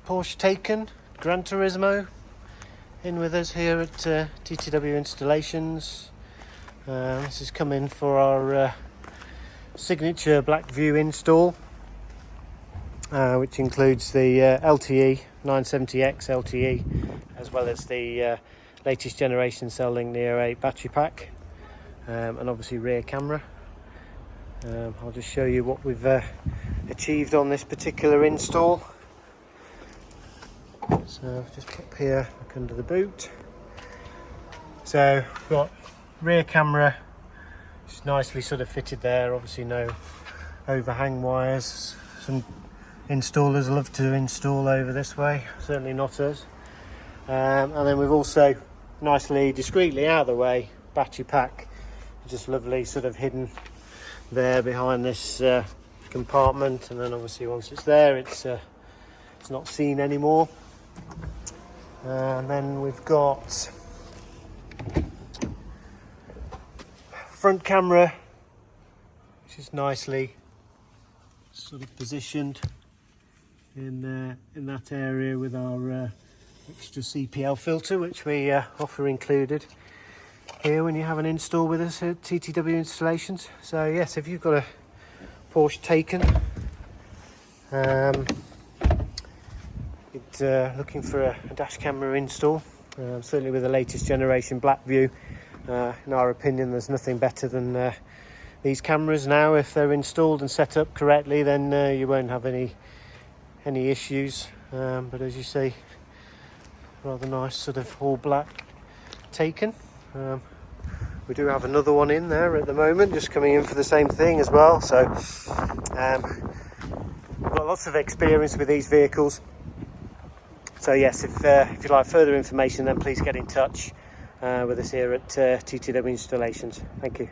Porsche Taycan Gran Turismo in with us here at TTW Installations. This is coming for our signature Blackvue install, which includes the LTE 970X LTE, as well as the latest generation Cellink Neo 8 battery pack, and obviously rear camera. I'll just show you what we've achieved on this particular install. So just pop here, look under the boot. So we've got rear camera, just nicely sort of fitted there. Obviously no overhang wires. Some installers love to install over this way, certainly not us. And then we've also nicely, discreetly out of the way, battery pack, just lovely sort of hidden there behind this compartment. And then obviously once it's there, it's not seen anymore. And then we've got front camera, which is nicely sort of positioned in that area with our extra CPL filter, which we offer included here when you have an install with us at TTW Installations. So yes, if you've got a Porsche Taycan, looking for a dash camera install, certainly with the latest generation Blackvue, in our opinion there's nothing better than these cameras now. If they're installed and set up correctly, then you won't have any issues. But as you see, rather nice sort of all black Taycan. We do have another one in there at the moment, just coming in for the same thing as well. So we've got lots of experience with these vehicles. So yes, if you'd like further information, then please get in touch with us here at TTW Installations. Thank you.